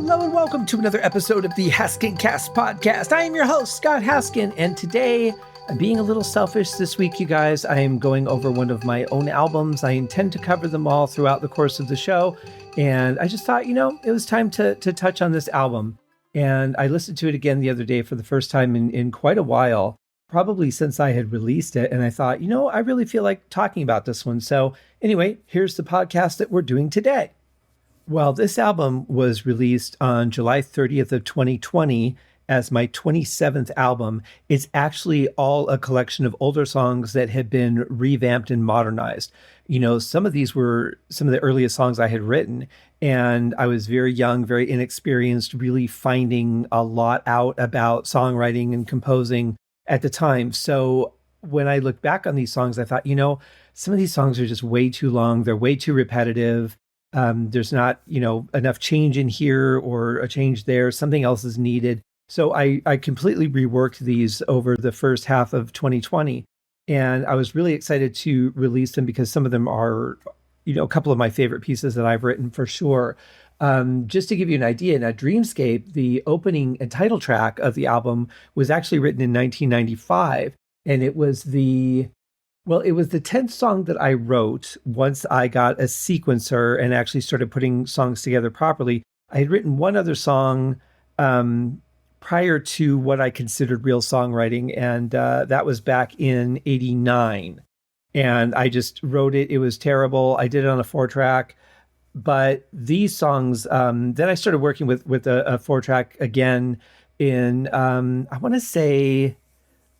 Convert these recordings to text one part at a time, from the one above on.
Hello and welcome to another episode of the HaskinCast Podcast. I am your host, Scott Haskin, and today I'm being a little selfish this week, you guys. I am going over one of my own albums. I intend to cover them all throughout the course of the show, and I just thought, it was time to touch on this album. And I listened to it again the other day for the first time in quite a while, probably since I had released it, and I thought, I really feel like talking about this one. So anyway, here's the podcast that we're doing today. Well, this album was released on July 30th of 2020 as my 27th album. It's actually all a collection of older songs that have been revamped and modernized. Some of these were some of the earliest songs I had written, and I was very young, very inexperienced, really finding a lot out about songwriting and composing at the time. So when I look back on these songs, I thought, some of these songs are just way too long. They're way too repetitive. There's not, enough change in here or a change there. Something else is needed. So I completely reworked these over the first half of 2020. And I was really excited to release them because some of them are, a couple of my favorite pieces that I've written for sure. Just to give you an idea, now Dreamscape, the opening and title track of the album, was actually written in 1995. And it was the 10th song that I wrote once I got a sequencer and actually started putting songs together properly. I had written one other song prior to what I considered real songwriting, and that was back in '89. And I just wrote it. It was terrible. I did it on a 4-track. But these songs, then I started working with a 4-track again in, I want to say,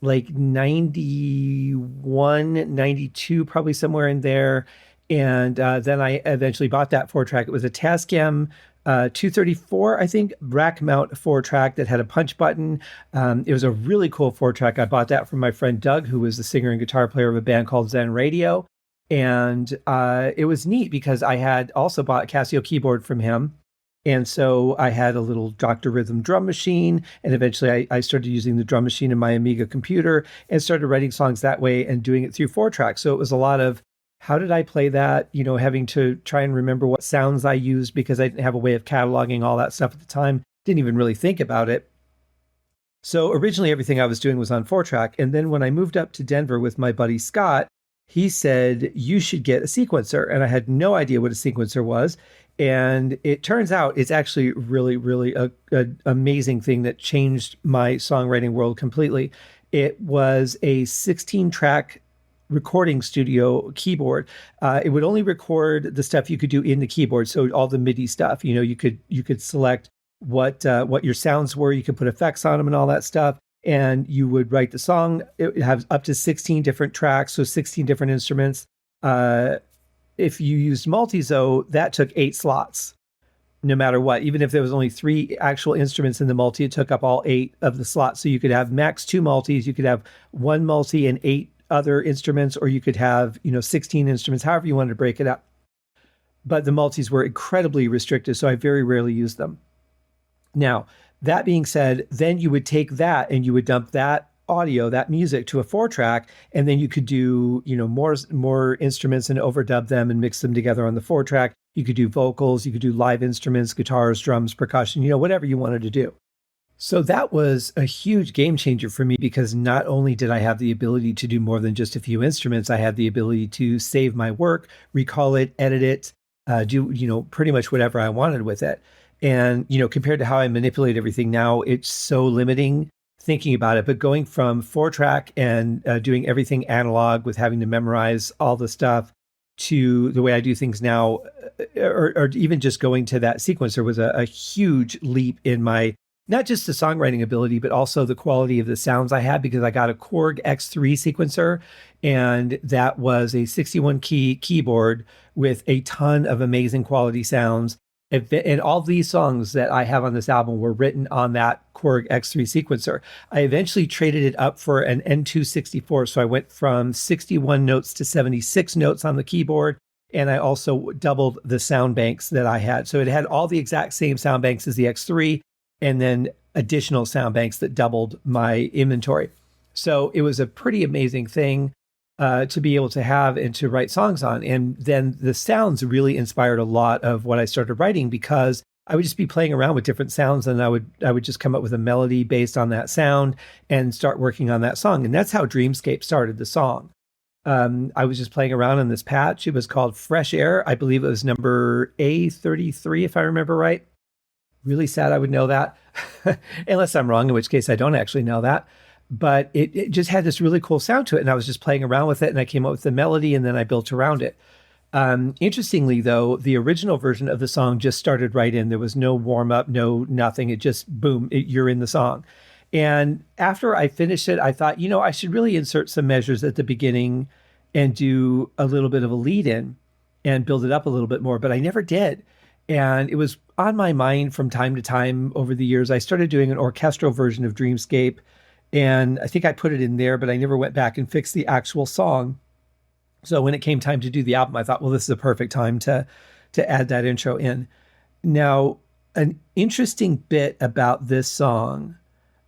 like 91, 92, probably somewhere in there. And then I eventually bought that 4-track. It was a Tascam 234, I think, rack mount 4-track that had a punch button. It was a really cool 4-track. I bought that from my friend Doug, who was the singer and guitar player of a band called Zen Radio. And it was neat because I had also bought a Casio keyboard from him. And so I had a little Dr. Rhythm drum machine, and eventually I started using the drum machine in my Amiga computer and started writing songs that way and doing it through 4-tracks. So it was a lot of, how did I play that? Having to try and remember what sounds I used because I didn't have a way of cataloging all that stuff at the time. Didn't even really think about it. So originally everything I was doing was on 4-track. And then when I moved up to Denver with my buddy Scott, he said, you should get a sequencer. And I had no idea what a sequencer was. And it turns out it's actually really, really an amazing thing that changed my songwriting world completely. It was a 16-track recording studio keyboard. It would only record the stuff you could do in the keyboard. So all the MIDI stuff, you could select what your sounds were. You could put effects on them and all that stuff. And you would write the song. It has up to 16 different tracks, so 16 different instruments. If you used multis, though, that took 8 slots, no matter what. Even if there was only 3 actual instruments in the multi, it took up all 8 of the slots. So you could have max 2 multis, you could have 1 multi and 8 other instruments, or you could have, 16 instruments, however you wanted to break it up. But the multis were incredibly restricted, so I very rarely used them. Now, that being said, then you would take that and you would dump that audio, that music, to a 4-track, and then you could do, more instruments and overdub them and mix them together on the 4-track. You could do vocals, you could do live instruments, guitars, drums, percussion, whatever you wanted to do. So that was a huge game changer for me because not only did I have the ability to do more than just a few instruments, I had the ability to save my work, recall it, edit it, do, pretty much whatever I wanted with it. And, compared to how I manipulate everything now, it's so limiting thinking about it. But going from 4-track and doing everything analog with having to memorize all the stuff to the way I do things now, or even just going to that sequencer was a huge leap in my, not just the songwriting ability, but also the quality of the sounds I had, because I got a Korg X3 sequencer, and that was a 61 key keyboard with a ton of amazing quality sounds. And all these songs that I have on this album were written on that Korg X3 sequencer. I eventually traded it up for an N264. So I went from 61 notes to 76 notes on the keyboard. And I also doubled the sound banks that I had. So it had all the exact same sound banks as the X3, and then additional sound banks that doubled my inventory. So it was a pretty amazing thing to be able to have and to write songs on. And then the sounds really inspired a lot of what I started writing, because I would just be playing around with different sounds, and I would just come up with a melody based on that sound and start working on that song. And that's how Dreamscape started the song. I was just playing around on this patch. It was called Fresh Air. I believe it was number A33, if I remember right. Really sad I would know that, unless I'm wrong, in which case I don't actually know that. But it just had this really cool sound to it, and I was just playing around with it, and I came up with the melody, and then I built around it. Interestingly, though, the original version of the song just started right in. There was no warm-up, no nothing. It just, boom, you're in the song. And after I finished it, I thought, I should really insert some measures at the beginning and do a little bit of a lead-in and build it up a little bit more, but I never did. And it was on my mind from time to time over the years. I started doing an orchestral version of Dreamscape, and I think I put it in there, but I never went back and fixed the actual song. So when it came time to do the album, I thought, well, this is a perfect time to add that intro in. Now, an interesting bit about this song.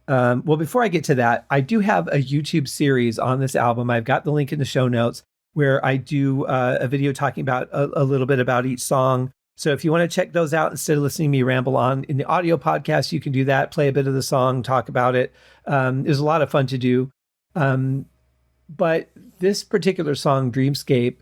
Well, before I get to that, I do have a YouTube series on this album. I've got the link in the show notes where I do a video talking about a little bit about each song. So if you want to check those out instead of listening to me ramble on in the audio podcast, you can do that, play a bit of the song, talk about it. It was a lot of fun to do. But this particular song, Dreamscape,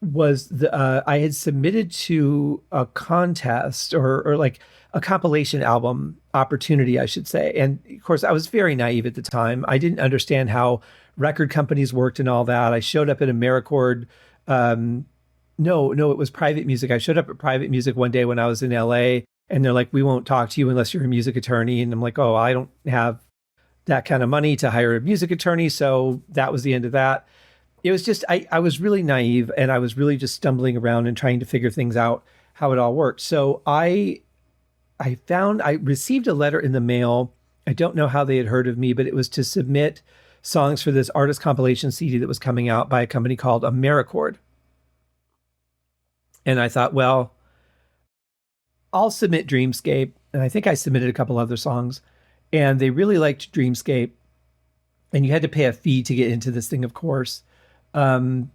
was I had submitted to a contest or like a compilation album opportunity, I should say. And of course, I was very naive at the time. I didn't understand how record companies worked and all that. I showed up at AmeriCord. No, it was Private Music. I showed up at Private Music one day when I was in LA, and they're like, we won't talk to you unless you're a music attorney. And I'm like, oh, I don't have that kind of money to hire a music attorney. So that was the end of that. It was just, I was really naive, and I was really just stumbling around and trying to figure things out, how it all worked. So I received a letter in the mail. I don't know how they had heard of me, but it was to submit songs for this artist compilation CD that was coming out by a company called AmeriCord. And I thought, well, I'll submit Dreamscape. And I think I submitted a couple other songs, and they really liked Dreamscape. And you had to pay a fee to get into this thing, of course. Not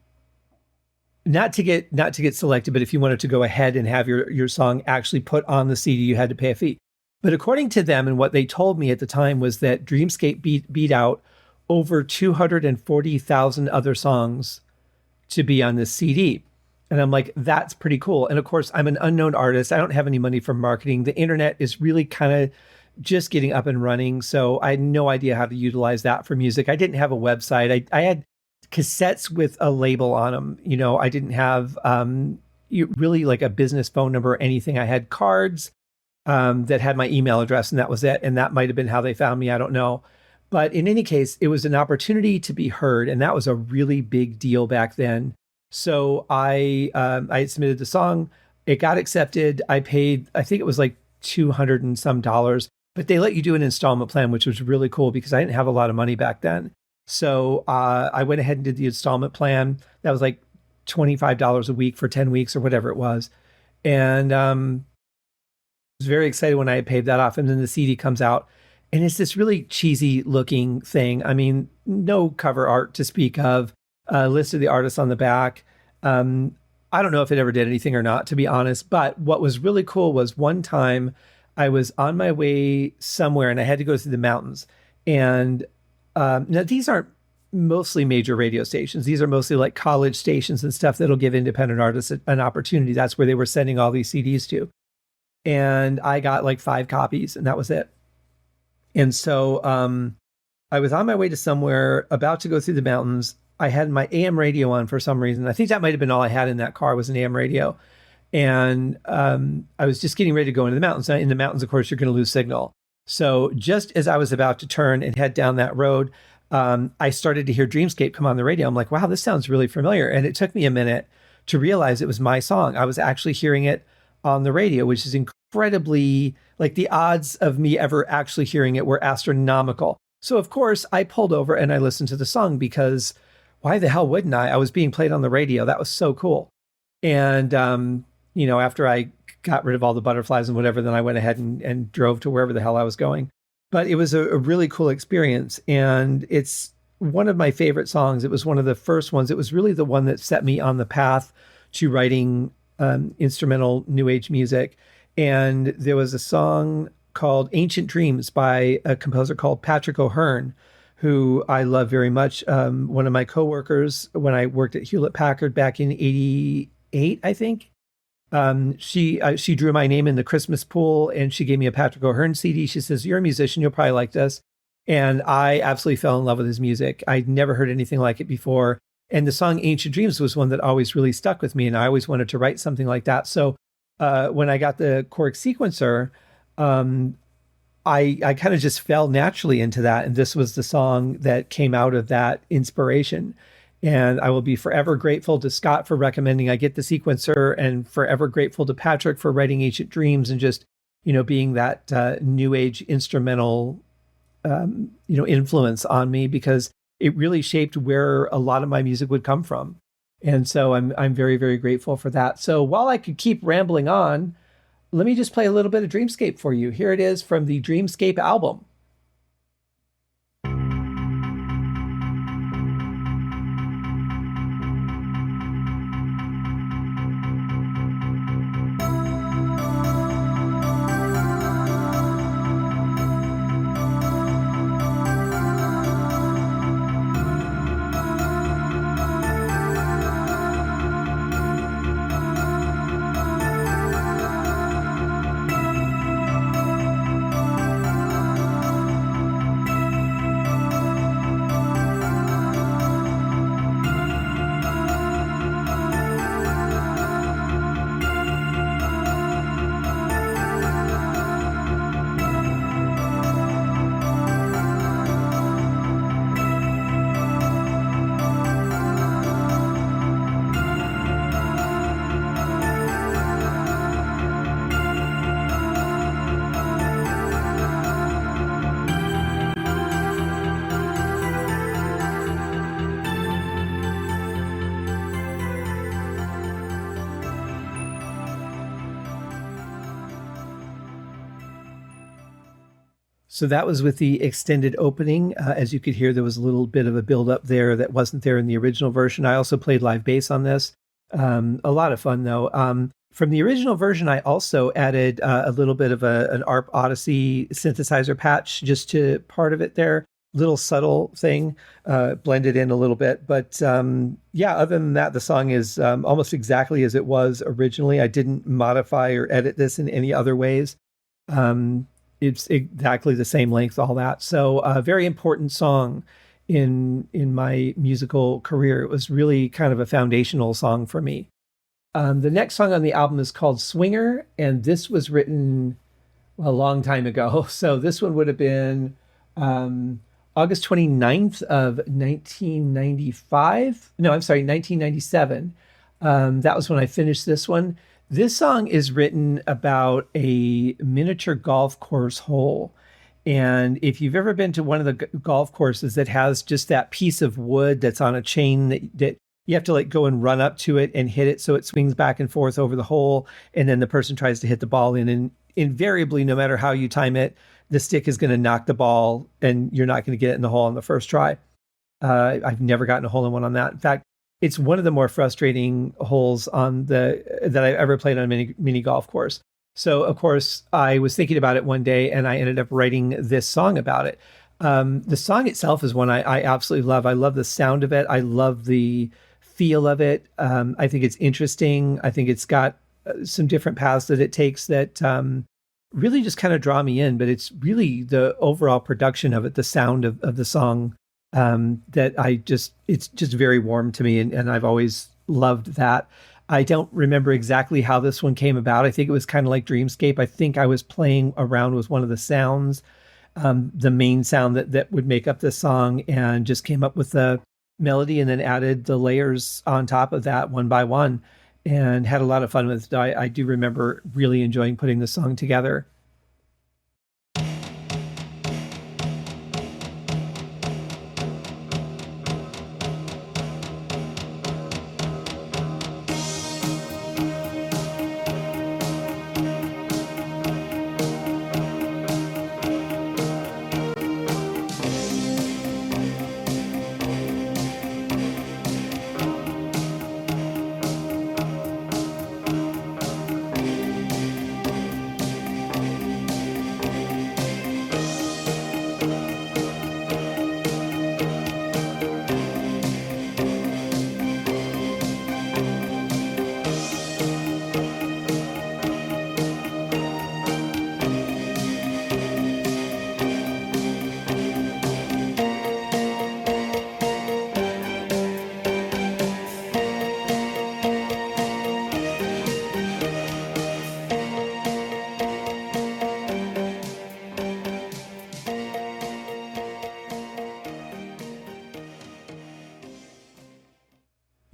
to get selected, but if you wanted to go ahead and have your song actually put on the CD, you had to pay a fee. But according to them, and what they told me at the time, was that Dreamscape beat out over 240,000 other songs to be on this CD. And I'm like, that's pretty cool. And of course, I'm an unknown artist. I don't have any money for marketing. The internet is really kind of just getting up and running. So I had no idea how to utilize that for music. I didn't have a website. I had cassettes with a label on them. I didn't have really like a business phone number or anything. I had cards that had my email address, and that was it. And that might have been how they found me. I don't know. But in any case, it was an opportunity to be heard. And that was a really big deal back then. So I had submitted the song. It got accepted. I paid, I think it was like $200 and some, but they let you do an installment plan, which was really cool because I didn't have a lot of money back then. So I went ahead and did the installment plan. That was like $25 a week for 10 weeks or whatever it was. And I was very excited when I had paid that off. And then the CD comes out, and it's this really cheesy looking thing. I mean, no cover art to speak of. List of the artists on the back. I don't know if it ever did anything or not, to be honest. But what was really cool was one time I was on my way somewhere, and I had to go through the mountains. And now these aren't mostly major radio stations. These are mostly like college stations and stuff that'll give independent artists an opportunity. That's where they were sending all these CDs to. And I got like 5 copies, and that was it. And so I was on my way to somewhere, about to go through the mountains. I had my AM radio on for some reason. I think that might have been all I had in that car was an AM radio. And I was just getting ready to go into the mountains. In the mountains, of course, you're going to lose signal. So just as I was about to turn and head down that road, I started to hear Dreamscape come on the radio. I'm like, wow, this sounds really familiar. And it took me a minute to realize it was my song. I was actually hearing it on the radio, which is incredibly, like, the odds of me ever actually hearing it were astronomical. So of course I pulled over and I listened to the song because why the hell wouldn't I? I was being played on the radio. That was so cool. And, after I got rid of all the butterflies and whatever, then I went ahead and drove to wherever the hell I was going. But it was a really cool experience. And it's one of my favorite songs. It was one of the first ones. It was really the one that set me on the path to writing instrumental new age music. And there was a song called Ancient Dreams by a composer called Patrick O'Hearn, who I love very much. One of my coworkers, when I worked at Hewlett Packard back in '88, I think, she drew my name in the Christmas pool, and she gave me a Patrick O'Hearn CD. She says, "You're a musician, you'll probably like this." And I absolutely fell in love with his music. I'd never heard anything like it before. And the song Ancient Dreams was one that always really stuck with me, and I always wanted to write something like that. So when I got the Chord Sequencer, I kind of just fell naturally into that. And this was the song that came out of that inspiration. And I will be forever grateful to Scott for recommending I get the sequencer, and forever grateful to Patrick for writing Ancient Dreams, and just, being that new age instrumental, influence on me, because it really shaped where a lot of my music would come from. And so I'm very, very grateful for that. So while I could keep rambling on, let me just play a little bit of Dreamscape for you. Here it is from the Dreamscape album. So that was with the extended opening. As you could hear, there was a little bit of a build up there that wasn't there in the original version. I also played live bass on this. A lot of fun, though. From the original version, I also added a little bit of an ARP Odyssey synthesizer patch just to part of it there. Little subtle thing, blended in a little bit. But yeah, other than that, the song is almost exactly as it was originally. I didn't modify or edit this in any other ways. It's exactly the same length, all that. So a very important song in my musical career. It was really kind of a foundational song for me. The next song on the album is called Swinger, and this was written a long time ago. So this one would have been August 29th of 1995. No, I'm sorry, 1997. That was when I finished this one. This song is written about a miniature golf course hole. And if you've ever been to one of the golf courses that has just that piece of wood that's on a chain that you have to like go and run up to it and hit it so it swings back and forth over the hole, and then the person tries to hit the ball in, and invariably, no matter how you time it, the stick is going to knock the ball and you're not going to get it in the hole on the first try. I've never gotten a hole in one on that. In fact, it's one of the more frustrating holes that I've ever played on a mini golf course. So, of course, I was thinking about it one day, and I ended up writing this song about it. The song itself is one I absolutely love. I love the sound of it. I love the feel of it. I think it's interesting. I think it's got some different paths that it takes that really just kind of draw me in. But it's really the overall production of it, the sound of the song, that it's just very warm to me, and I've always loved that. I don't remember exactly how this one came about. I think it was kind of like Dreamscape. I think I was playing around with one of the sounds, the main sound that would make up the song, and just came up with the melody and then added the layers on top of that one by one, and had a lot of fun with it. I do remember really enjoying putting the song together.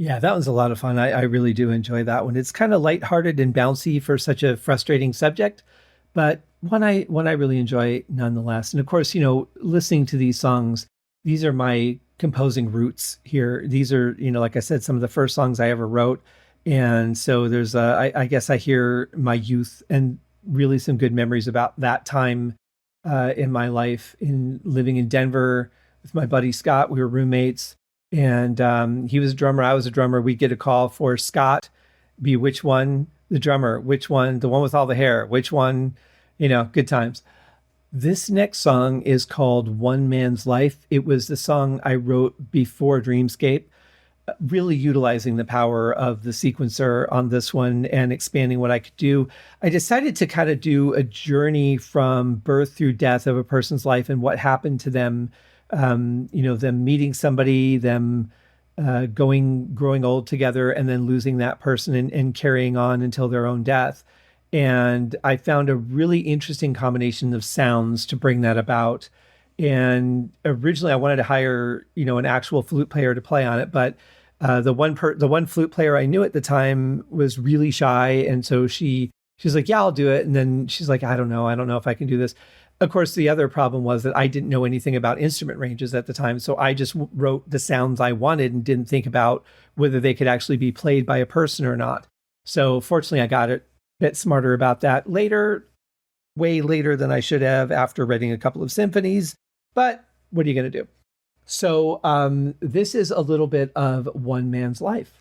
Yeah, that was a lot of fun. I really do enjoy that one. It's kind of lighthearted and bouncy for such a frustrating subject, but one I really enjoy nonetheless. And of course, listening to these songs, these are my composing roots here. These are, like I said, some of the first songs I ever wrote. And so I guess I hear my youth and really some good memories about that time in my life in living in Denver with my buddy Scott. We were roommates, and he was a drummer. I was a drummer. We'd get a call for Scott, be which one, the drummer, which one, the one with all the hair, which one, good times. This next song is called One Man's Life. It was the song I wrote before Dreamscape, really utilizing the power of the sequencer on this one and expanding what I could do. I decided to kind of do a journey from birth through death of a person's life and what happened to them, them meeting somebody, them growing old together, and then losing that person and carrying on until their own death. And I found a really interesting combination of sounds to bring that about. And originally I wanted to hire, an actual flute player to play on it, but the one flute player I knew at the time was really shy, and so she's like, "Yeah, I'll do it." And then she's like, I don't know if I can do this." Of course, the other problem was that I didn't know anything about instrument ranges at the time, so I just wrote the sounds I wanted and didn't think about whether they could actually be played by a person or not. So fortunately, I got a bit smarter about that later, way later than I should have after writing a couple of symphonies. But what are you going to do? So this is a little bit of One Man's Life.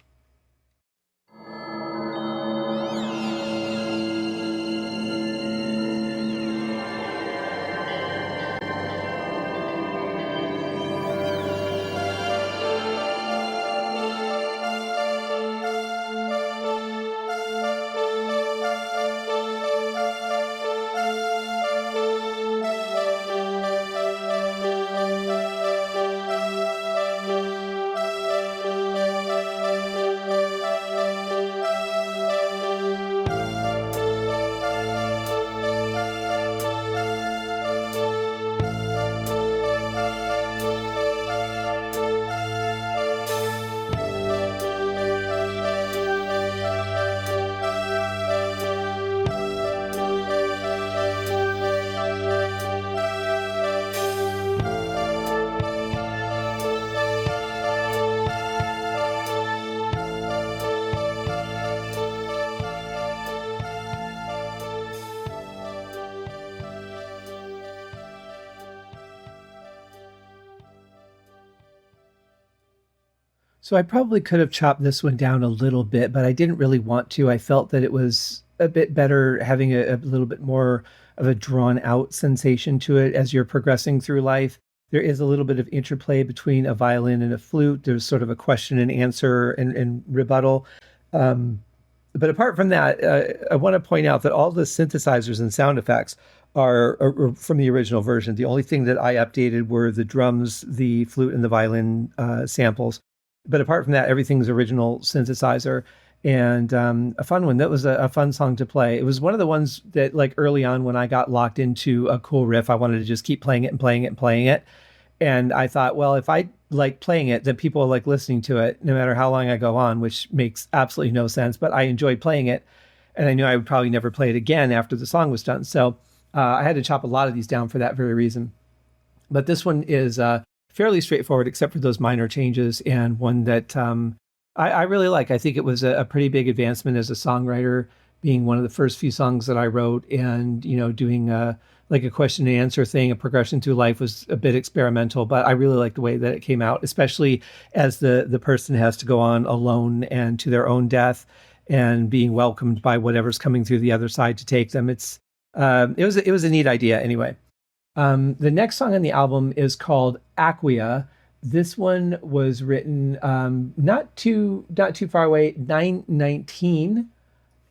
So I probably could have chopped this one down a little bit, but I didn't really want to. I felt that it was a bit better having a little bit more of a drawn out sensation to it as you're progressing through life. There is a little bit of interplay between a violin and a flute. There's sort of a question and answer and rebuttal. But apart from that, I want to point out that all the synthesizers and sound effects are from the original version. The only thing that I updated were the drums, the flute, and the violin samples. But apart from that, everything's original synthesizer, and a fun one. That was a fun song to play. It was one of the ones that, like, early on when I got locked into a cool riff, I wanted to just keep playing it and playing it and playing it. And I thought, well, if I like playing it, then people like listening to it, no matter how long I go on, which makes absolutely no sense. But I enjoyed playing it, and I knew I would probably never play it again after the song was done. So I had to chop a lot of these down for that very reason. But this one is fairly straightforward, except for those minor changes, and one that I really like. I think it was a pretty big advancement as a songwriter, being one of the first few songs that I wrote, and doing like a question and answer thing, a progression through life was a bit experimental, but I really like the way that it came out, especially as the person has to go on alone and to their own death, and being welcomed by whatever's coming through the other side to take them. It was a neat idea anyway. The next song on the album is called Aquia. This one was written not too far away, 9/19,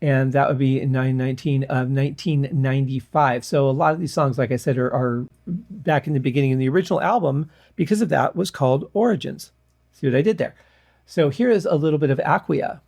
and that would be 9/19 of 1995. So a lot of these songs, like I said, are back in the beginning. And the original album, because of that, was called Origins. See what I did there? So here is a little bit of Aquia.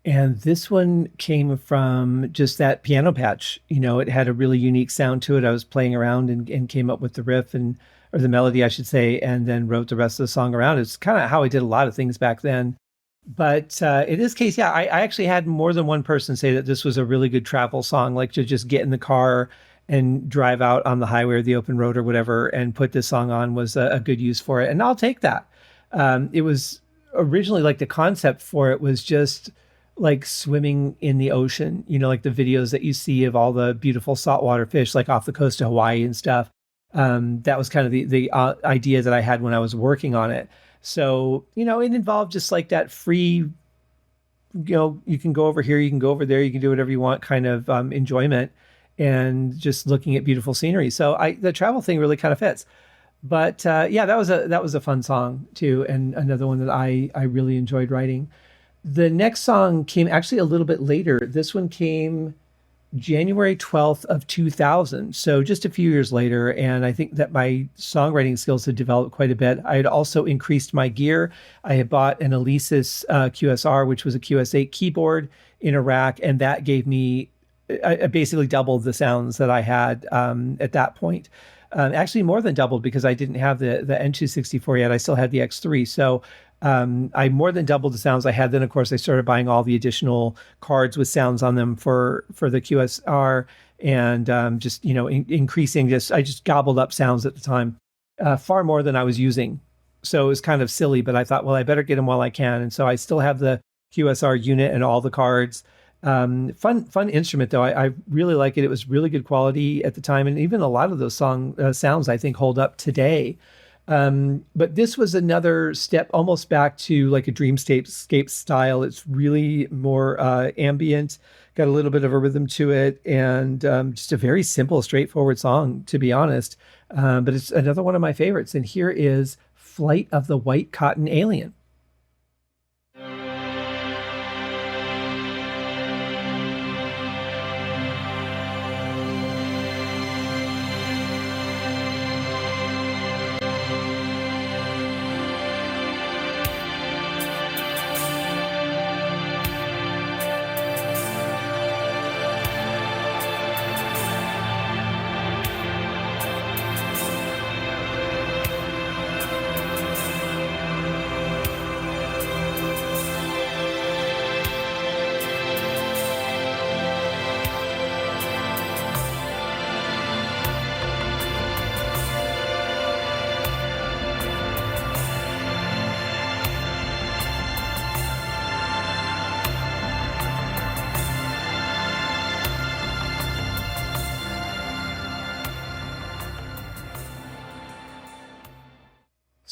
And this one came from just that piano patch. It had a really unique sound to it. I was playing around and came up with the riff or the melody, I should say, and then wrote the rest of the song around. It's kind of how I did a lot of things back then. But in this case, yeah, I actually had more than one person say that this was a really good travel song, like to just get in the car and drive out on the highway or the open road or whatever and put this song on was a good use for it. And I'll take that. It was originally like the concept for it was just like swimming in the ocean, like the videos that you see of all the beautiful saltwater fish, like off the coast of Hawaii and stuff. That was kind of the idea that I had when I was working on it. So, it involved just like that free, you can go over here, you can go over there, you can do whatever you want kind of enjoyment and just looking at beautiful scenery. So the travel thing really kind of fits. But yeah, that was a fun song too. And another one that I really enjoyed writing. The next song came actually a little bit later. This one came January 12th of 2000. So just a few years later. And I think that my songwriting skills had developed quite a bit. I had also increased my gear. I had bought an Alesis QSR, which was a QS8 keyboard in a rack. And that gave me, I basically doubled the sounds that I had at that point. Actually more than doubled because I didn't have the N264 yet. I still had the X3. So I more than doubled the sounds I had. Then, of course, I started buying all the additional cards with sounds on them for the QSR and just, increasing I just gobbled up sounds at the time, far more than I was using. So it was kind of silly, but I thought, well, I better get them while I can. And so I still have the QSR unit and all the cards. Fun instrument, though. I really like it. It was really good quality at the time. And even a lot of those sounds, I think, hold up today. But this was another step almost back to like a Dreamscape style. It's really more ambient, got a little bit of a rhythm to it, and just a very simple, straightforward song, to be honest. But it's another one of my favorites. And here is Flight of the White Cotton Alien.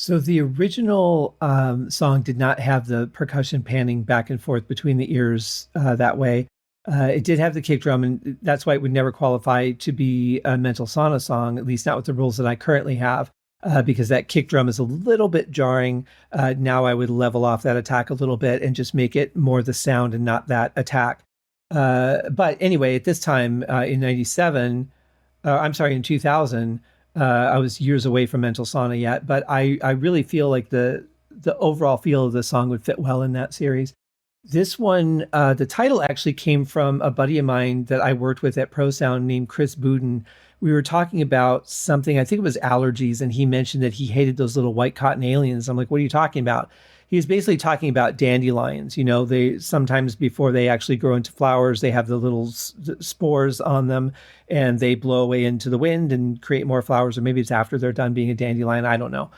So the original song did not have the percussion panning back and forth between the ears that way. It did have the kick drum, and that's why it would never qualify to be a Mental Sauna song, at least not with the rules that I currently have, because that kick drum is a little bit jarring. Now I would level off that attack a little bit and just make it more the sound and not that attack. But anyway, at this time in 2000, I was years away from Mental Sauna yet, but I really feel like the overall feel of the song would fit well in that series. This one, the title actually came from a buddy of mine that I worked with at ProSound named Chris Budin. We were talking about something, I think it was allergies, and he mentioned that he hated those little white cotton aliens. I'm like, what are you talking about? He was basically talking about dandelions. They sometimes before they actually grow into flowers, they have the little spores on them and they blow away into the wind and create more flowers. Or maybe it's after they're done being a dandelion. I don't know.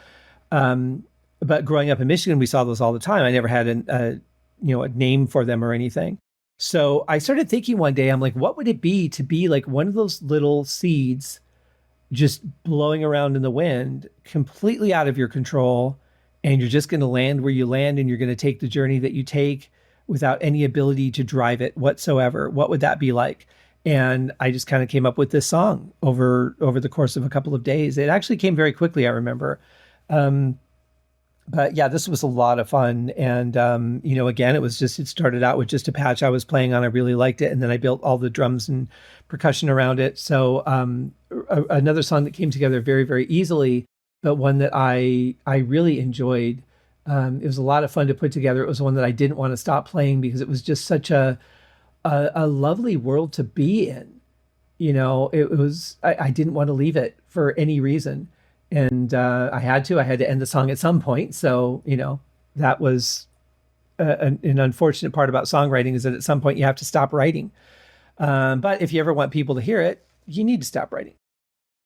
But growing up in Michigan, we saw those all the time. I never had a name for them or anything. So I started thinking one day, I'm like, what would it be to be like one of those little seeds just blowing around in the wind, completely out of your control, and you're just going to land where you land, and you're going to take the journey that you take without any ability to drive it whatsoever? What would that be like? And I just kind of came up with this song over the course of a couple of days. It actually came very quickly, I remember. But yeah, this was a lot of fun. And, again, it started out with just a patch I was playing on. I really liked it. And then I built all the drums and percussion around it. So another song that came together very, very easily, but one that I really enjoyed It was a lot of fun to put together. It was one that I didn't want to stop playing because it was just such a lovely world to be in. It was, I didn't want to leave it for any reason. And I had to end the song at some point. So, that was an unfortunate part about songwriting, is that at some point you have to stop writing. But if you ever want people to hear it, you need to stop writing.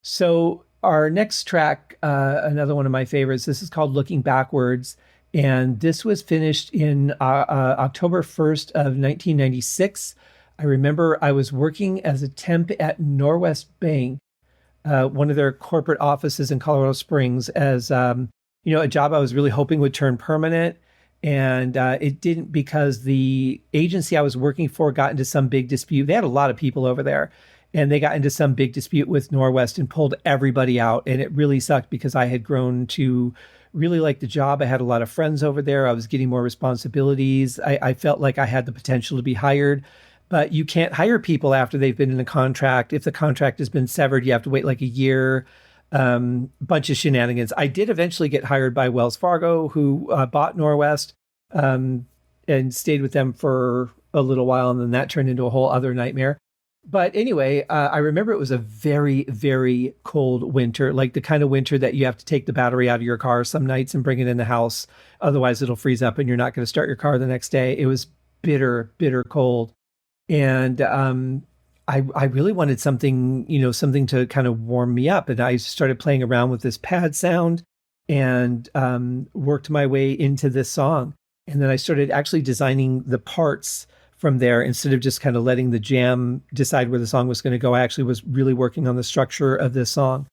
So our next track, another one of my favorites, this is called Looking Backwards. And this was finished in October 1st of 1996. I remember I was working as a temp at Norwest Bank, one of their corporate offices in Colorado Springs, as a job I was really hoping would turn permanent. And it didn't, because the agency I was working for got into some big dispute. They had a lot of people over there, and they got into some big dispute with Norwest and pulled everybody out. And it really sucked because I had grown to really like the job. I had a lot of friends over there. I was getting more responsibilities. I felt like I had the potential to be hired. But you can't hire people after they've been in a contract. If the contract has been severed, you have to wait like a year. Bunch of shenanigans. I did eventually get hired by Wells Fargo, who bought Norwest, and stayed with them for a little while. And then that turned into a whole other nightmare. But anyway, I remember it was a very, very cold winter, like the kind of winter that you have to take the battery out of your car some nights and bring it in the house. Otherwise, it'll freeze up and you're not going to start your car the next day. It was bitter, bitter cold. And I really wanted something, something to kind of warm me up. And I started playing around with this pad sound and worked my way into this song. And then I started actually designing the parts from there instead of just kind of letting the jam decide where the song was going to go. I actually was really working on the structure of this song.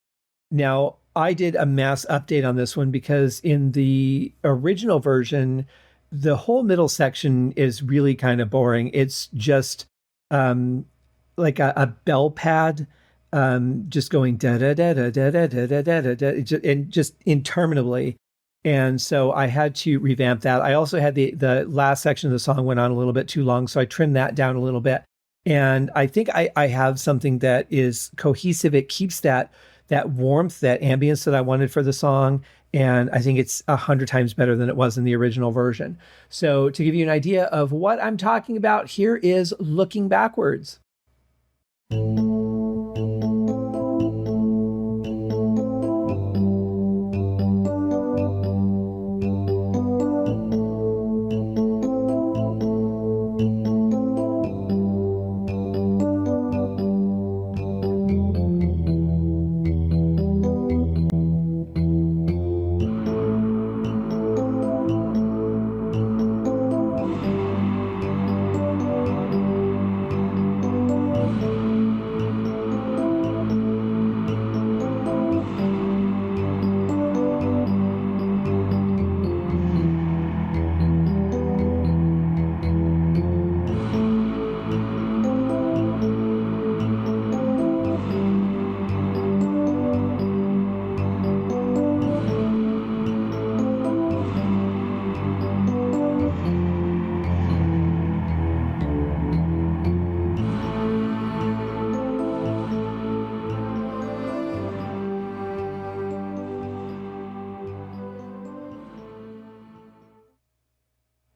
Now, I did a mass update on this one because in the original version, the whole middle section is really kind of boring. It's just like a bell pad, just going da da da da da da da da da da, and just interminably. And so I had to revamp that. I also had the last section of the song went on a little bit too long, so I trimmed that down a little bit. And I think I have something that is cohesive. It keeps that warmth, that ambience that I wanted for the song. And I think it's 100 times better than it was in the original version. So to give you an idea of what I'm talking about, here is Looking Backwards.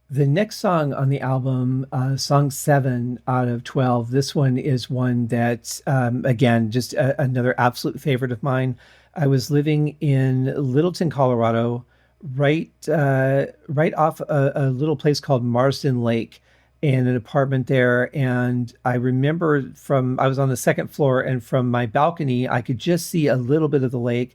The next song on the album, song 7 out of 12, this one is one that, again, just another absolute favorite of mine. I was living in Littleton, Colorado, right off a little place called Marsden Lake, in an apartment there. And I remember I was on the second floor, and from my balcony, I could just see a little bit of the lake.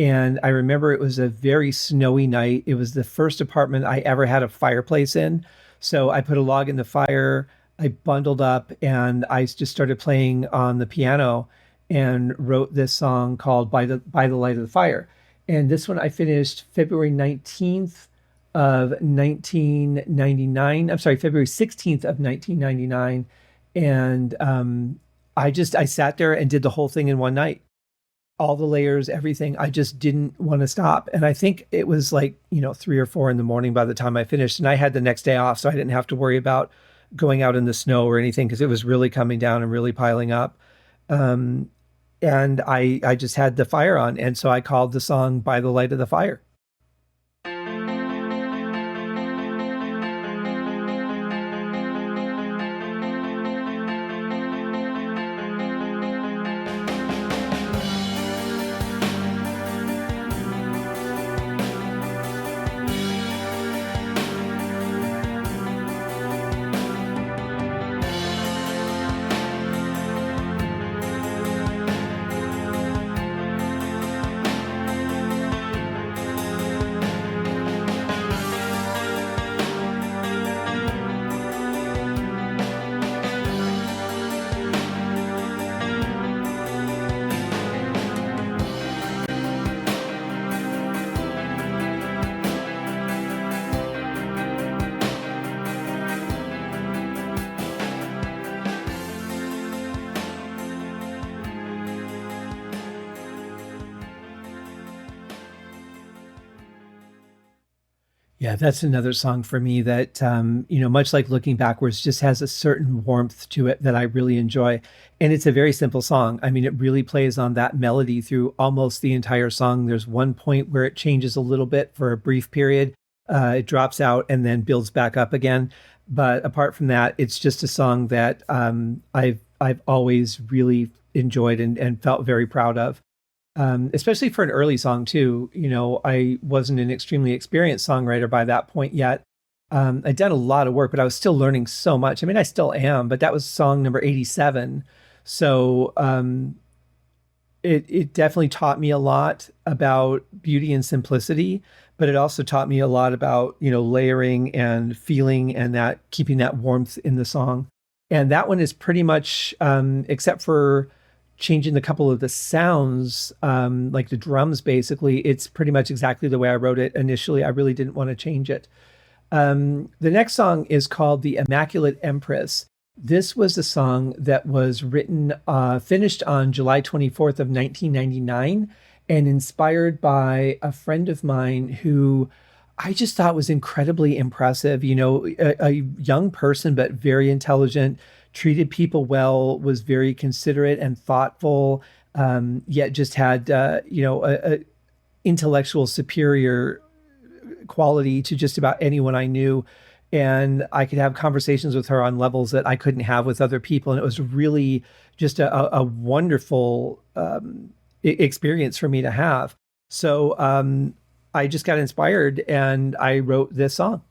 And I remember it was a very snowy night. It was the first apartment I ever had a fireplace in. So I put a log in the fire, I bundled up, and I just started playing on the piano and wrote this song called By the Light of the Fire. And this one I finished February 19th of 1999. I'm sorry, February 16th of 1999. And I sat there and did the whole thing in one night. All the layers, everything. I just didn't want to stop. And I think it was like, 3 or 4 in the morning by the time I finished. And I had the next day off, so I didn't have to worry about going out in the snow or anything, because it was really coming down and really piling up. And I just had the fire on. And so I called the song By the Light of the Fire. Yeah, that's another song for me that, much like Looking Backwards, just has a certain warmth to it that I really enjoy. And it's a very simple song. I mean, it really plays on that melody through almost the entire song. There's one point where it changes a little bit for a brief period. It drops out and then builds back up again. But apart from that, it's just a song that I've always really enjoyed and felt very proud of. Especially for an early song too. I wasn't an extremely experienced songwriter by that point yet. I'd done a lot of work, but I was still learning so much. I mean, I still am, but that was song number 87. So it definitely taught me a lot about beauty and simplicity, but it also taught me a lot about, layering and feeling and that keeping that warmth in the song. And that one is pretty much, except for changing a couple of the sounds, like the drums, basically, it's pretty much exactly the way I wrote it initially. I really didn't want to change it. The next song is called The Immaculate Empress. This was a song that was written, finished on July 24th of 1999 and inspired by a friend of mine who I just thought was incredibly impressive. A young person, but very intelligent, treated people well, was very considerate and thoughtful, yet just had, a intellectual superior quality to just about anyone I knew. And I could have conversations with her on levels that I couldn't have with other people. And it was really just a wonderful experience for me to have. So I just got inspired and I wrote this song.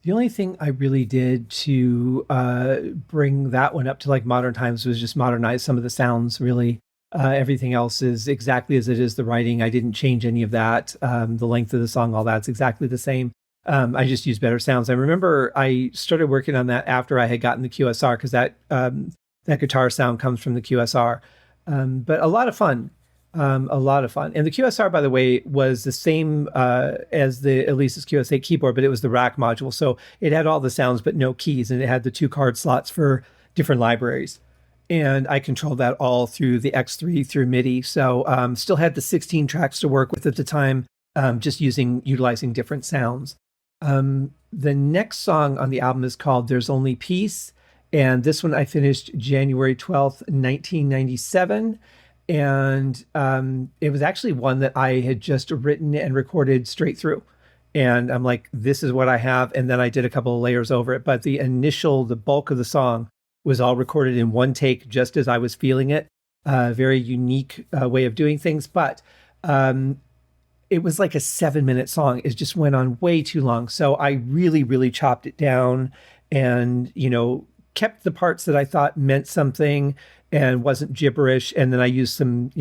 The only thing I really did to bring that one up to like modern times was just modernize some of the sounds, really. Everything else is exactly as it is, the writing. I didn't change any of that. The length of the song, all that's exactly the same. I just used better sounds. I remember I started working on that after I had gotten the QSR because that guitar sound comes from the QSR. But a lot of fun. A lot of fun. And the QSR, by the way, was the same as the Alesis QS8 keyboard, but it was the rack module. So it had all the sounds, but no keys. And it had the 2 card slots for different libraries. And I controlled that all through the X3 through MIDI. So still had the 16 tracks to work with at the time, just utilizing different sounds. The next song on the album is called There's Only Peace. And this one I finished January 12th, 1997. And it was actually one that I had just written and recorded straight through. And I'm like, this is what I have. And then I did a couple of layers over it. But the bulk of the song was all recorded in one take, just as I was feeling it. Very unique way of doing things. But it was like a 7-minute song. It just went on way too long. So I really, really chopped it down and, kept the parts that I thought meant something and wasn't gibberish. And then I used some,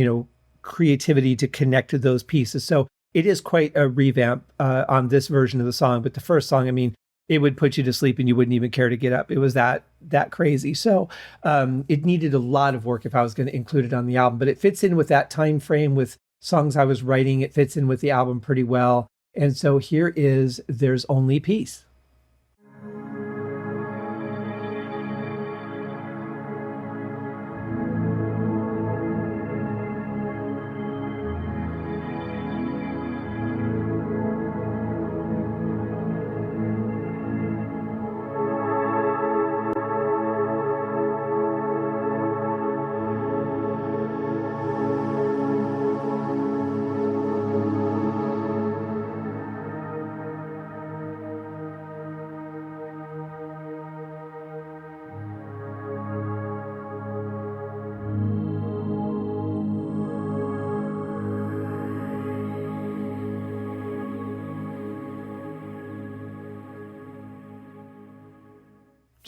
creativity to connect to those pieces. So it is quite a revamp on this version of the song. But the first song, I mean, it would put you to sleep and you wouldn't even care to get up. It was that crazy. So it needed a lot of work if I was going to include it on the album. But it fits in with that time frame with songs I was writing. It fits in with the album pretty well. And so here is There's Only Peace.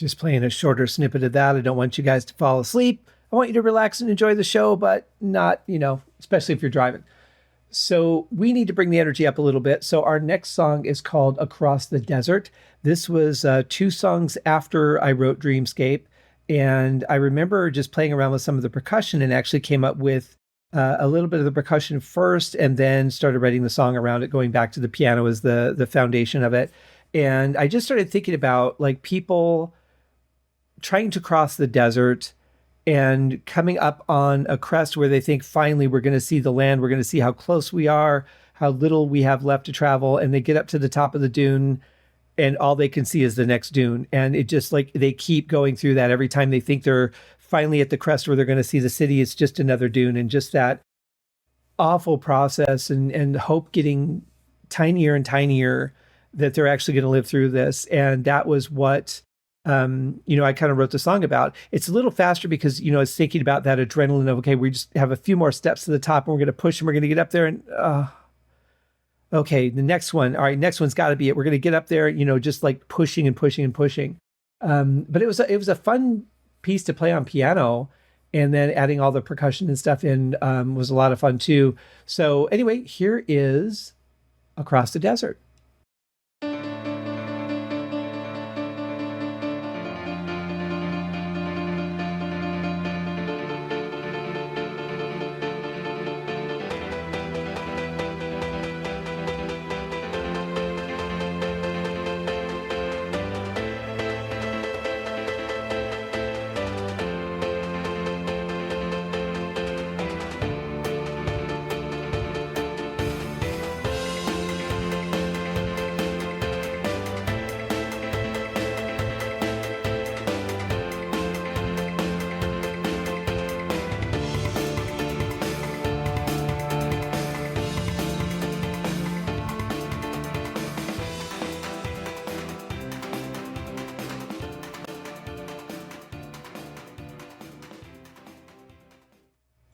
Just playing a shorter snippet of that. I don't want you guys to fall asleep. I want you to relax and enjoy the show, but not, especially if you're driving. So we need to bring the energy up a little bit. So our next song is called Across the Desert. This was 2 songs after I wrote Dreamscape. And I remember just playing around with some of the percussion and actually came up with a little bit of the percussion first and then started writing the song around it, going back to the piano as the foundation of it. And I just started thinking about like people trying to cross the desert and coming up on a crest where they think finally we're going to see the land, we're going to see how close we are, how little we have left to travel. And they get up to the top of the dune and all they can see is the next dune. And it just like they keep going through that every time they think they're finally at the crest where they're going to see the city. It's just another dune, and just that awful process and hope getting tinier and tinier that they're actually going to live through this. And that was what I kind of wrote the song about. It's a little faster because, I was thinking about that adrenaline of, okay, we just have a few more steps to the top and we're going to push and we're going to get up there and, okay, the next one. All right, next one's got to be it. We're going to get up there, just like pushing and pushing and pushing. But it was a fun piece to play on piano, and then adding all the percussion and stuff in was a lot of fun too. So anyway, here is Across the Desert.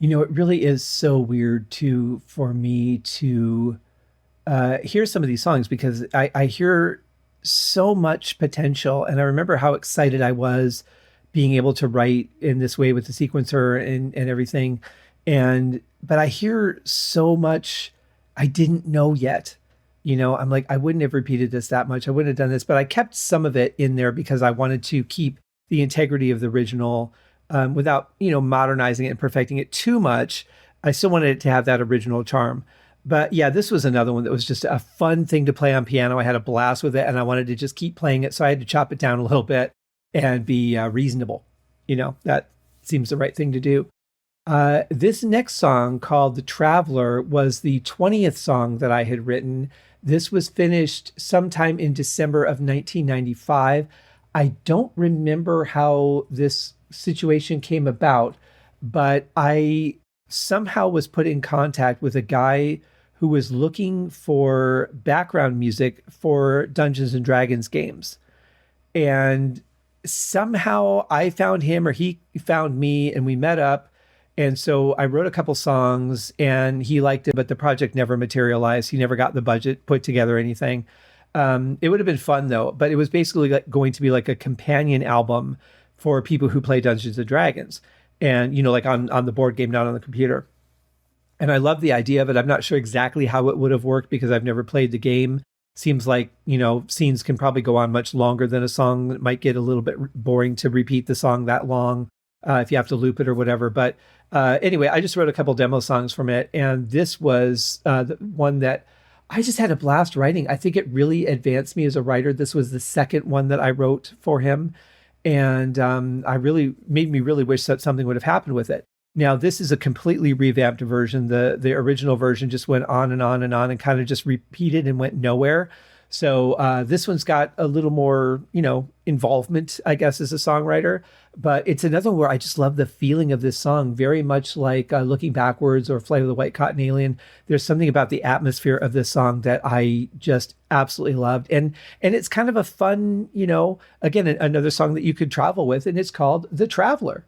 It really is so weird for me to hear some of these songs because I hear so much potential. And I remember how excited I was being able to write in this way with the sequencer and everything. But I hear so much I didn't know yet. I'm like, I wouldn't have repeated this that much. I wouldn't have done this, but I kept some of it in there because I wanted to keep the integrity of the original without, modernizing it and perfecting it too much. I still wanted it to have that original charm. But yeah, this was another one that was just a fun thing to play on piano. I had a blast with it and I wanted to just keep playing it. So I had to chop it down a little bit and be reasonable. That seems the right thing to do. This next song, called The Traveler, was the 20th song that I had written. This was finished sometime in December of 1995. I don't remember how this situation came about, but I somehow was put in contact with a guy who was looking for background music for Dungeons and Dragons games. And somehow I found him, or he found me, and we met up. And so I wrote a couple songs and he liked it, but the project never materialized. He never got the budget put together or anything. It would have been fun though, but it was basically going to be like a companion album for people who play Dungeons and Dragons, and like on the board game, not on the computer. And I love the idea of it. I'm not sure exactly how it would have worked because I've never played the game. Seems like, scenes can probably go on much longer than a song. It might get a little bit boring to repeat the song that long if you have to loop it or whatever. But anyway, I just wrote a couple demo songs from it. And this was the one that I just had a blast writing. I think it really advanced me as a writer. This was the second one that I wrote for him. And I really made me really wish that something would have happened with it. Now, this is a completely revamped version. The original version just went on and on and on and kind of just repeated and went nowhere. So this one's got a little more, involvement, I guess, as a songwriter. But it's another one where I just love the feeling of this song, very much like Looking Backwards or Flight of the White Cotton Alien. There's something about the atmosphere of this song that I just absolutely loved. And it's kind of a fun, again, another song that you could travel with, and it's called The Traveler.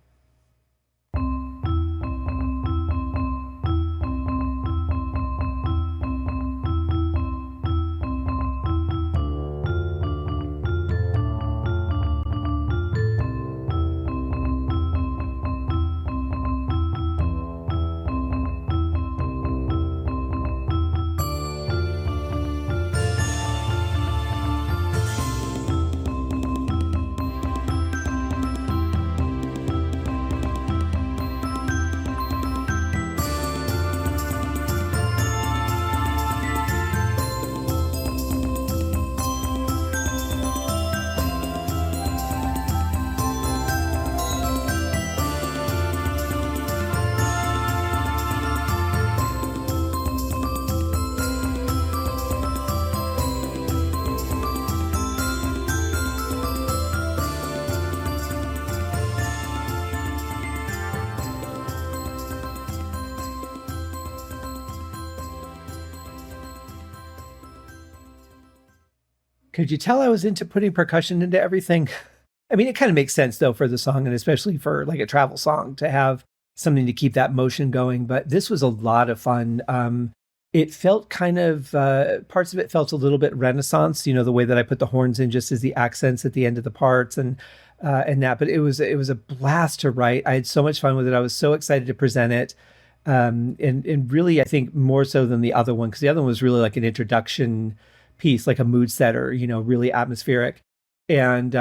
Could you tell I was into putting percussion into everything? I mean, it kind of makes sense though for the song, and especially for like a travel song to have something to keep that motion going. But this was a lot of fun. It felt kind of, parts of it felt a little bit Renaissance, the way that I put the horns in just as the accents at the end of the parts and that, but it was a blast to write. I had so much fun with it. I was so excited to present it. And really, I think more so than the other one, because the other one was really like an introduction piece, like a mood setter, really atmospheric. And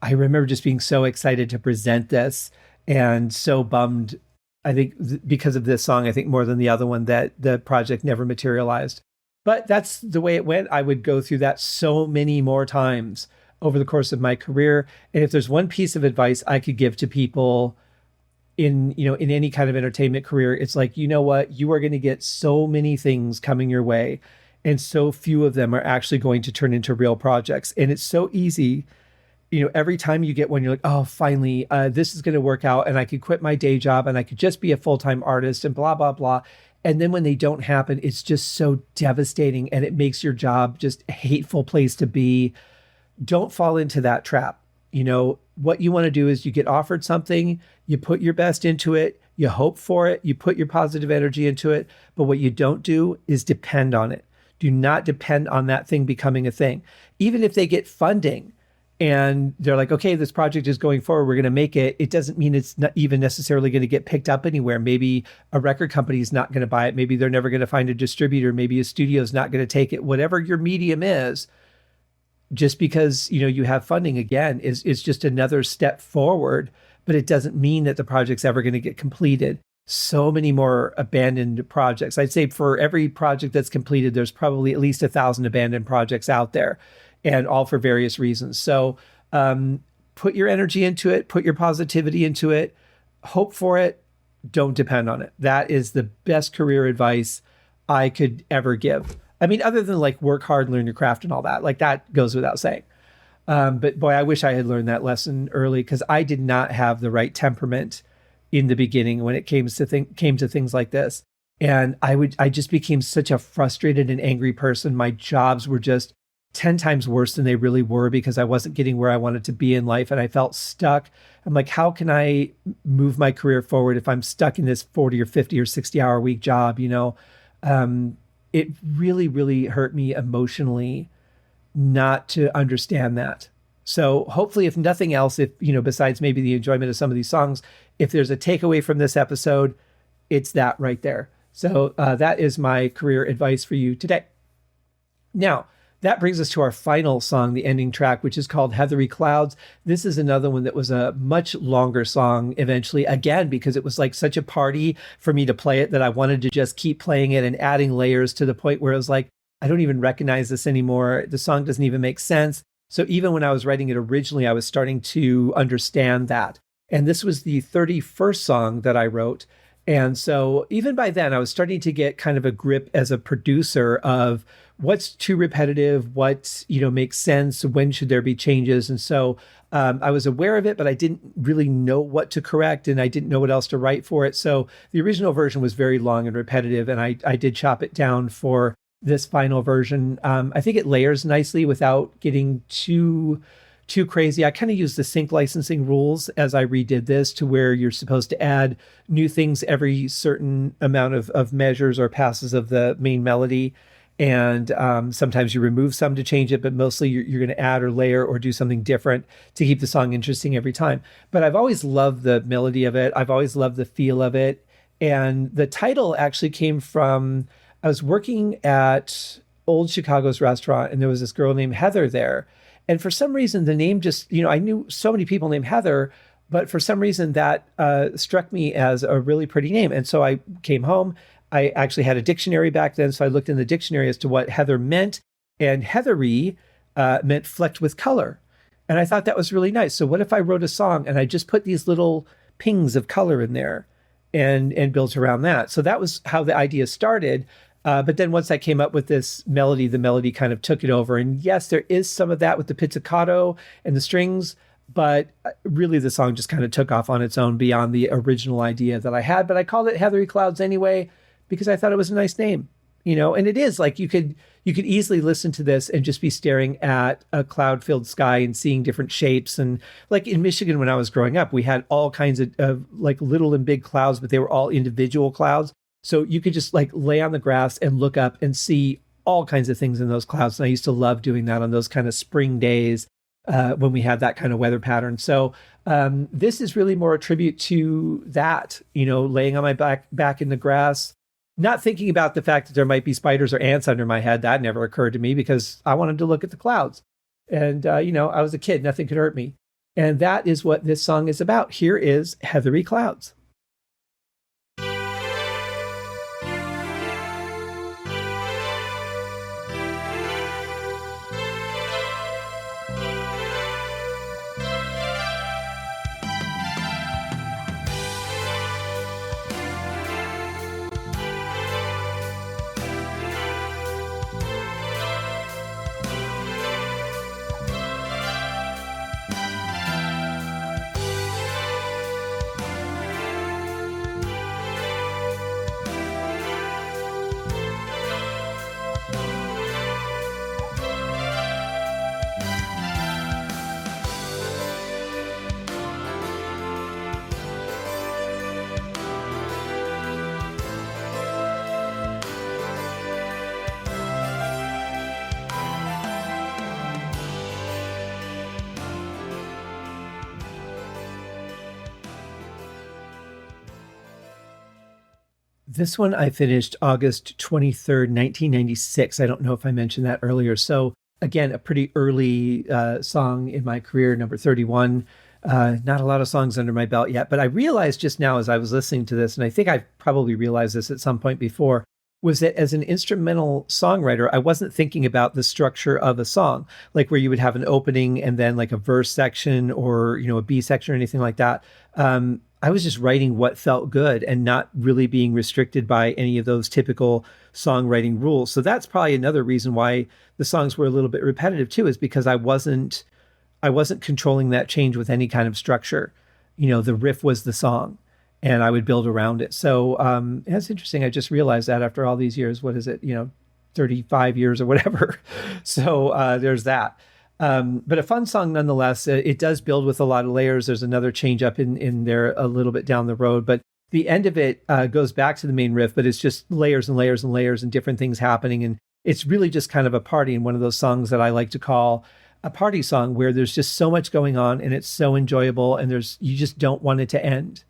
I remember just being so excited to present this and so bummed, I think, because of this song, I think more than the other one, that the project never materialized. But that's the way it went. I would go through that so many more times over the course of my career. And if there's one piece of advice I could give to people in any kind of entertainment career, it's like, you know what, you are going to get so many things coming your way, and so few of them are actually going to turn into real projects. And it's so easy, every time you get one, you're like, oh, finally, this is going to work out, and I could quit my day job and I could just be a full-time artist and blah, blah, blah. And then when they don't happen, it's just so devastating, and it makes your job just a hateful place to be. Don't fall into that trap. What you want to do is you get offered something, you put your best into it, you hope for it, you put your positive energy into it. But what you don't do is depend on it. Do not depend on that thing becoming a thing. Even if they get funding and they're like, okay, this project is going forward, we're going to make it. It doesn't mean it's not even necessarily going to get picked up anywhere. Maybe a record company is not going to buy it. Maybe they're never going to find a distributor. Maybe a studio is not going to take it. Whatever your medium is, just because, you have funding, again, is just another step forward, but it doesn't mean that the project's ever going to get completed. So many more abandoned projects. I'd say for every project that's completed, there's probably at least 1,000 abandoned projects out there, and all for various reasons. So put your energy into it, put your positivity into it, hope for it, don't depend on it. That is the best career advice I could ever give. I mean, other than like work hard, learn your craft and all that, like that goes without saying. But boy, I wish I had learned that lesson early, because I did not have the right temperament in the beginning when it came to things like this. And I just became such a frustrated and angry person. My jobs were just 10 times worse than they really were, because I wasn't getting where I wanted to be in life, and I felt stuck. I'm like, how can I move my career forward if I'm stuck in this 40 or 50 or 60 hour week job? It really, really hurt me emotionally not to understand that. So hopefully, if nothing else, besides maybe the enjoyment of some of these songs, if there's a takeaway from this episode, it's that right there. So that is my career advice for you today. Now, that brings us to our final song, the ending track, which is called Heathery Clouds. This is another one that was a much longer song eventually, again, because it was like such a party for me to play it that I wanted to just keep playing it and adding layers to the point where it was like, I don't even recognize this anymore. The song doesn't even make sense. So even when I was writing it originally, I was starting to understand that. And this was the 31st song that I wrote. And so even by then, I was starting to get kind of a grip as a producer of what's too repetitive, what makes sense, when should there be changes. And so I was aware of it, but I didn't really know what to correct, and I didn't know what else to write for it. So the original version was very long and repetitive, and I did chop it down for this final version. I think it layers nicely without getting too crazy. I kind of used the sync licensing rules as I redid this, to where you're supposed to add new things every certain amount of measures or passes of the main melody. And sometimes you remove some to change it, but mostly you're going to add or layer or do something different to keep the song interesting every time. But I've always loved the melody of it. I've always loved the feel of it. And the title actually came from, I was working at Old Chicago's restaurant, and there was this girl named Heather there. And for some reason, the name just, I knew so many people named Heather, but for some reason that struck me as a really pretty name. And so I came home. I actually had a dictionary back then, so I looked in the dictionary as to what Heather meant. And Heathery meant flecked with color. And I thought that was really nice. So what if I wrote a song and I just put these little pings of color in there and built around that? So that was how the idea started. But then once I came up with this melody, the melody kind of took it over. And yes, there is some of that with the pizzicato and the strings, but really the song just kind of took off on its own beyond the original idea that I had. But I called it Heathery Clouds anyway, because I thought it was a nice name. and it is like you could easily listen to this and just be staring at a cloud-filled sky and seeing different shapes. And like in Michigan, when I was growing up, we had all kinds of like little and big clouds, but they were all individual clouds. So you could just like lay on the grass and look up and see all kinds of things in those clouds. And I used to love doing that on those kind of spring days when we had that kind of weather pattern. So this is really more a tribute to that, laying on my back in the grass, not thinking about the fact that there might be spiders or ants under my head. That never occurred to me because I wanted to look at the clouds. And, I was a kid. Nothing could hurt me. And that is what this song is about. Here is Heathery Clouds. This one I finished August 23rd, 1996. I don't know if I mentioned that earlier. So again, a pretty early song in my career, number 31. Not a lot of songs under my belt yet, but I realized just now as I was listening to this, and I think I probably realized this at some point before, was that as an instrumental songwriter, I wasn't thinking about the structure of a song, like where you would have an opening and then like a verse section or, a B section or anything like that. I was just writing what felt good and not really being restricted by any of those typical songwriting rules. So that's probably another reason why the songs were a little bit repetitive too, is because I wasn't controlling that change with any kind of structure. The riff was the song and I would build around it. So that's interesting. I just realized that after all these years. What is it? 35 years or whatever. So there's that. But a fun song nonetheless. It does build with a lot of layers. There's another change up in there a little bit down the road, but the end of it goes back to the main riff, but it's just layers and layers and layers and different things happening. And it's really just kind of a party, and one of those songs that I like to call a party song, where there's just so much going on and it's so enjoyable, and you just don't want it to end.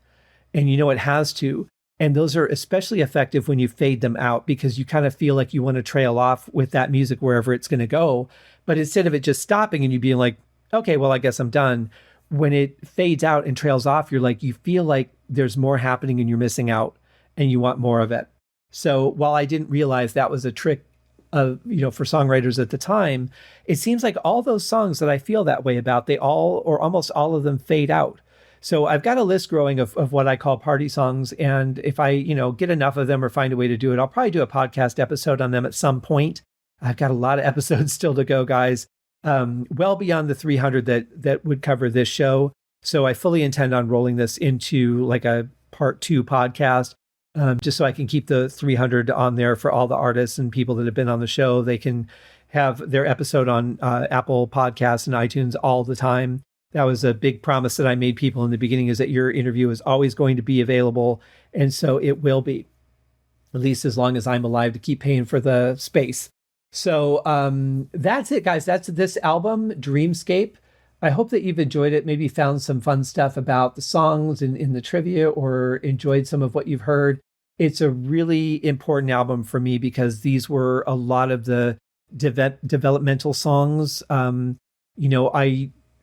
And it has to. And those are especially effective when you fade them out, because you kind of feel like you want to trail off with that music wherever it's going to go. But instead of it just stopping and you being like, okay, well, I guess I'm done. When it fades out and trails off, you feel like there's more happening and you're missing out and you want more of it. So while I didn't realize that was a trick of, for songwriters at the time, it seems like all those songs that I feel that way about, they all, or almost all of them, fade out. So I've got a list growing of what I call party songs. And if I, get enough of them or find a way to do it, I'll probably do a podcast episode on them at some point. I've got a lot of episodes still to go, guys. Well beyond the 300 that would cover this show. So I fully intend on rolling this into like a part 2 podcast, just so I can keep the 300 on there for all the artists and people that have been on the show. They can have their episode on Apple Podcasts and iTunes all the time. That was a big promise that I made people in the beginning, is that your interview is always going to be available. And so it will be, at least as long as I'm alive to keep paying for the space. So that's it, guys. That's this album, Dreamscape. I hope that you've enjoyed it, maybe found some fun stuff about the songs in the trivia, or enjoyed some of what you've heard. It's a really important album for me because these were a lot of the developmental songs.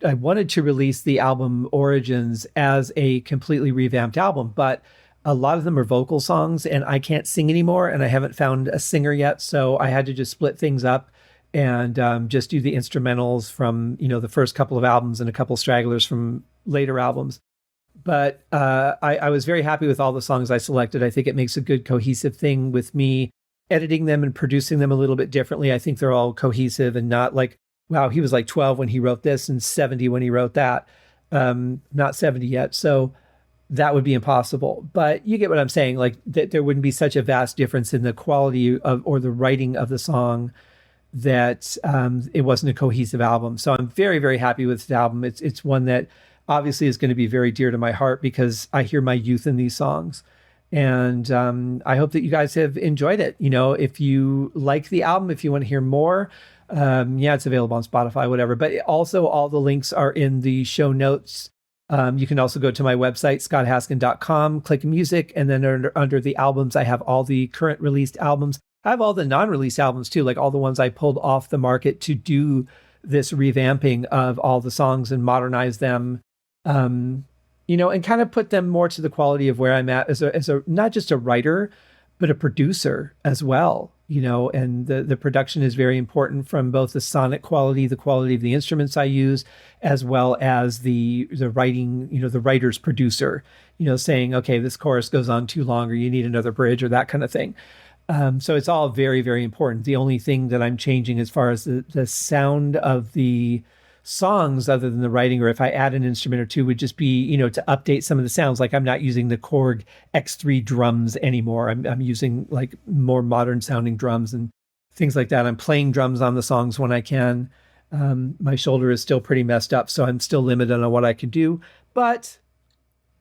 I wanted to release the album Origins as a completely revamped album, but a lot of them are vocal songs and I can't sing anymore, and I haven't found a singer yet. So I had to just split things up and just do the instrumentals from, the first couple of albums and a couple stragglers from later albums. But I was very happy with all the songs I selected. I think it makes a good cohesive thing with me editing them and producing them a little bit differently. I think they're all cohesive and not like, wow, he was like 12 when he wrote this and 70 when he wrote that. Not 70 yet. So that would be impossible. But you get what I'm saying, like that there wouldn't be such a vast difference in the quality of or the writing of the song that it wasn't a cohesive album. So I'm very, very happy with the album. It's one that obviously is going to be very dear to my heart because I hear my youth in these songs. And I hope that you guys have enjoyed it. You know, if you like the album, if you want to hear more, it's available on Spotify, whatever. But also all the links are in the show notes. You can also go to my website, scotthaskin.com, click music, and then under the albums, I have all the current released albums. I have all the non-released albums too, like all the ones I pulled off the market to do this revamping of all the songs and modernize them, and kind of put them more to the quality of where I'm at as a not just a writer, but a producer as well. And the production is very important from both the sonic quality, the quality of the instruments I use, as well as the writing, the writer's producer, saying, okay, this chorus goes on too long, or you need another bridge, or that kind of thing. So it's all very, very important. The only thing that I'm changing as far as the sound of the songs, other than the writing, or if I add an instrument or two, would just be, to update some of the sounds. Like I'm not using the Korg X3 drums anymore. I'm using like more modern sounding drums and things like that. I'm playing drums on the songs when I can. My shoulder is still pretty messed up, so I'm still limited on what I can do. But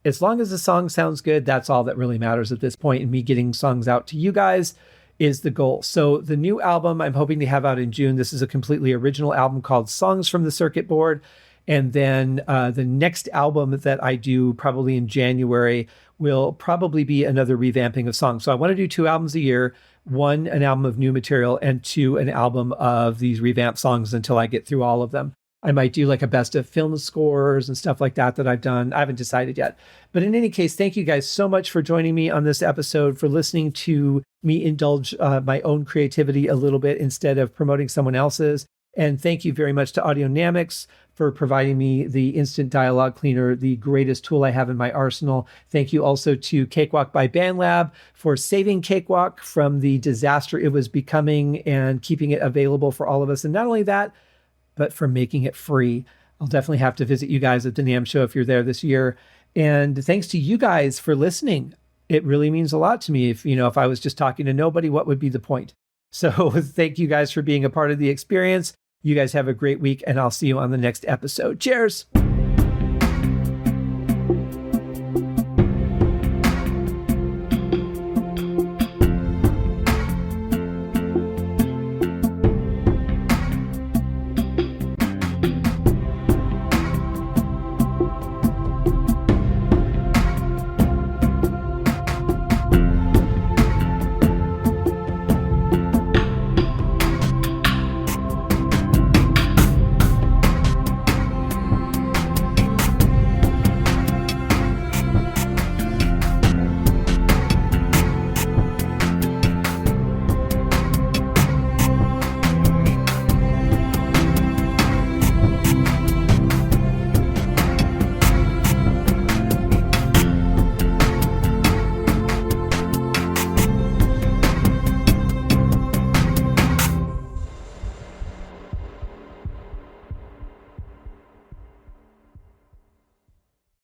as long as the song sounds good, that's all that really matters at this point. And me getting songs out to you guys is the goal. So the new album I'm hoping to have out in June. This is a completely original album called Songs from the Circuit Board. And then the next album that I do probably in January will probably be another revamping of songs. So I want to do 2 albums a year, 1, an album of new material, and 2, an album of these revamped songs until I get through all of them. I might do like a best of film scores and stuff like that I've done. I haven't decided yet. But in any case, thank you guys so much for joining me on this episode, for listening to me indulge my own creativity a little bit instead of promoting someone else's. And thank you very much to Audionamics for providing me the Instant Dialogue Cleaner, the greatest tool I have in my arsenal. Thank you also to Cakewalk by BandLab for saving Cakewalk from the disaster it was becoming and keeping it available for all of us. And not only that, but for making it free. I'll definitely have to visit you guys at the NAMM show if you're there this year. And thanks to you guys for listening. It really means a lot to me. If I was just talking to nobody, what would be the point? So thank you guys for being a part of the experience. You guys have a great week, and I'll see you on the next episode. Cheers.